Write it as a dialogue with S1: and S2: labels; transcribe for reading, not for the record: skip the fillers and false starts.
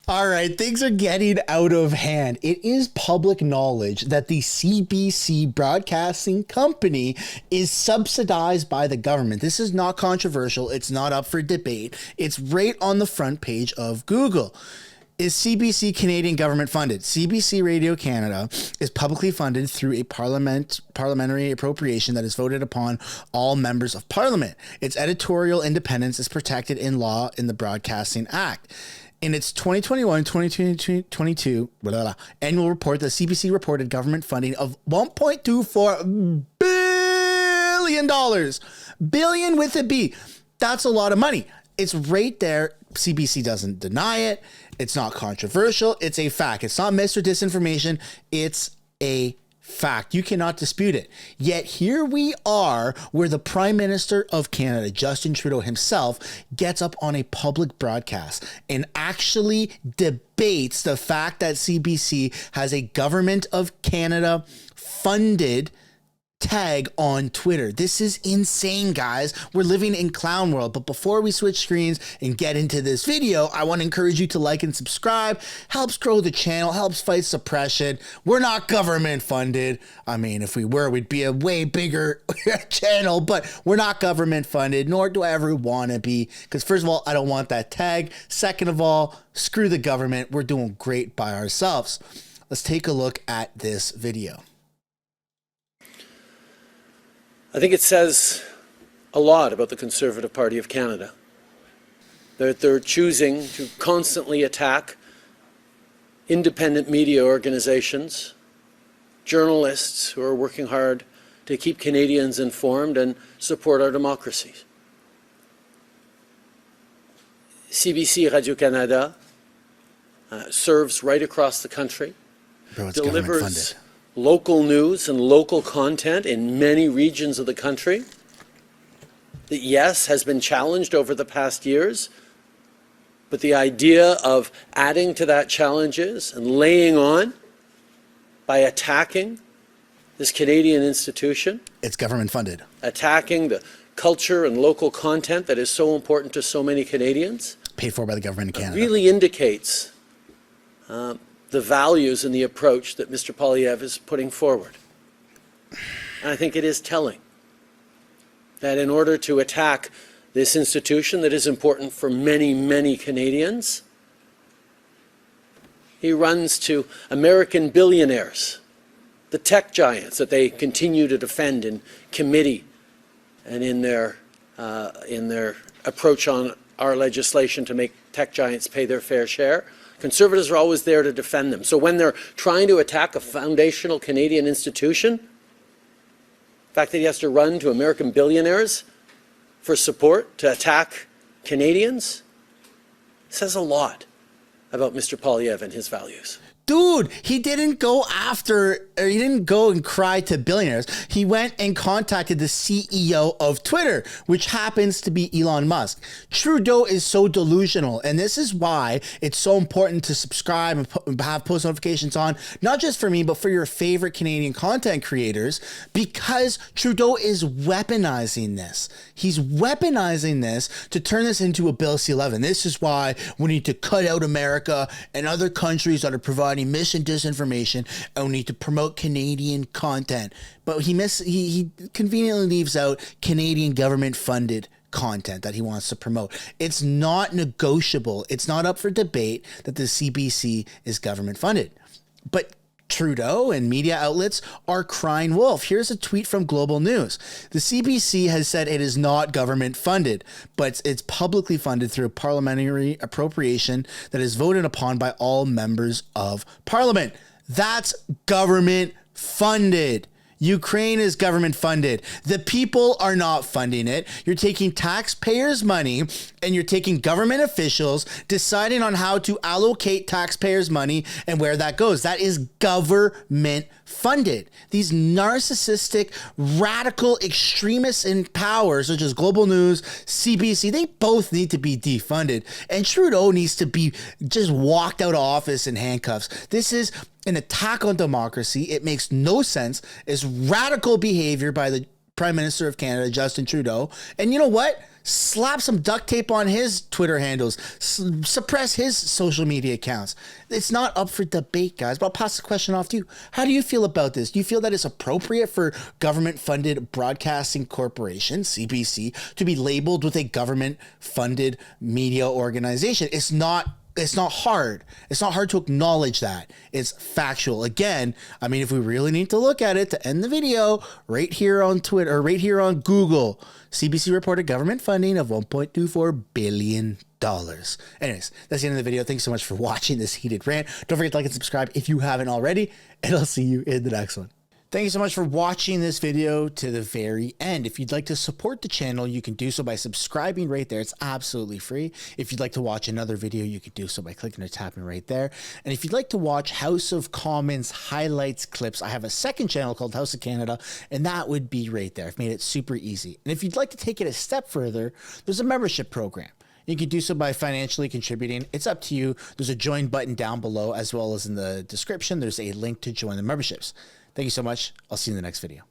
S1: All right, things are getting out of hand. It is public knowledge that the CBC Broadcasting Company is subsidized by the government. This is not controversial. It's not up for debate. It's right on the front page of Google. Is CBC Canadian government funded? CBC Radio Canada is publicly funded through a parliamentary appropriation that is voted upon all members of parliament. Its editorial independence is protected in law in the Broadcasting Act. In its 2021-2022 annual report, the CBC reported government funding of $1.24 billion. Billion with a B. That's a lot of money. It's right there. CBC doesn't deny it. It's not controversial. It's a fact. It's not mis or disinformation. It's a fact. You cannot dispute it. Yet here we are where the Prime Minister of Canada, Justin Trudeau himself, gets up on a public broadcast and actually debates the fact that CBC has a Government of Canada funded tag on Twitter. This is insane, guys. We're living in clown world. But before we switch screens and get into this video, I want to encourage you to like and subscribe. Helps grow the channel, helps fight suppression. We're not government funded. I mean, if we were, we'd be a way bigger channel, but we're not government funded, nor do I ever want to be. Because first of all, I don't want that tag. Second of all, screw the government. We're doing great by ourselves. Let's take a look at this video.
S2: I think it says a lot about the Conservative Party of Canada that they're choosing to constantly attack independent media organizations, journalists who are working hard to keep Canadians informed and support our democracies. CBC Radio-Canada serves right across the country, delivers local news and local content in many regions of the country that, yes, has been challenged over the past years, but the idea of adding to that challenges and laying on by attacking this Canadian institution.
S1: It's government funded.
S2: Attacking the culture and local content that is so important to so many Canadians.
S1: Paid for by the government of Canada.
S2: Really indicates the values and the approach that Mr. Poilievre is putting forward. And I think it is telling that in order to attack this institution that is important for many, many Canadians, he runs to American billionaires, the tech giants that they continue to defend in committee and in their approach on our legislation to make tech giants pay their fair share. Conservatives are always there to defend them. So when they're trying to attack a foundational Canadian institution, the fact that he has to run to American billionaires for support to attack Canadians says a lot about Mr. Poilievre and his values.
S1: Dude, he didn't go and cry to billionaires. He went and contacted the CEO of Twitter, which happens to be Elon Musk. Trudeau is so delusional, and this is why it's so important to subscribe and have post notifications on, not just for me, but for your favorite Canadian content creators, because Trudeau is weaponizing this. He's weaponizing this to turn this into a Bill C-11. This is why we need to cut out America and other countries that are providing mis and disinformation, and we need to promote Canadian content. But he conveniently leaves out Canadian government funded content that he wants to promote. It's not negotiable. It's not up for debate that the CBC is government funded. But Trudeau and media outlets are crying wolf. Here's a tweet from Global News. The CBC has said it is not government funded, but it's publicly funded through a parliamentary appropriation that is voted upon by all members of parliament. That's government funded. Ukraine is government funded. The people are not funding it. You're taking taxpayers' money and you're taking government officials deciding on how to allocate taxpayers' money and where that goes. That is government funded. These narcissistic, radical extremists in power, such as Global News, CBC, they both need to be defunded. And Trudeau needs to be just walked out of office in handcuffs. This is an attack on democracy. It makes no sense. It's radical behavior by the Prime Minister of Canada, Justin Trudeau. And you know what? slap some duct tape on his Twitter handles, suppress his social media accounts. It's not up for debate, guys, but I'll pass the question off to you. How do you feel about this? Do you feel that it's appropriate for government-funded broadcasting corporation, CBC, to be labeled with a government-funded media organization? It's not hard. It's not hard to acknowledge that. It's factual. Again, I mean, if we really need to look at it to end the video, right here on Twitter, or right here on Google, CBC reported government funding of $1.24 billion. Anyways, that's the end of the video. Thanks so much for watching this heated rant. Don't forget to like and subscribe if you haven't already, and I'll see you in the next one. Thank you so much for watching this video to the very end. If you'd like to support the channel, you can do so by subscribing right there. It's absolutely free. If you'd like to watch another video, you can do so by clicking or tapping right there. And if you'd like to watch House of Commons highlights clips, I have a second channel called House of Canada, and that would be right there. I've made it super easy. And if you'd like to take it a step further, there's a membership program. You can do so by financially contributing. It's up to you. There's a join button down below, as well as in the description. There's a link to join the memberships. Thank you so much. I'll see you in the next video.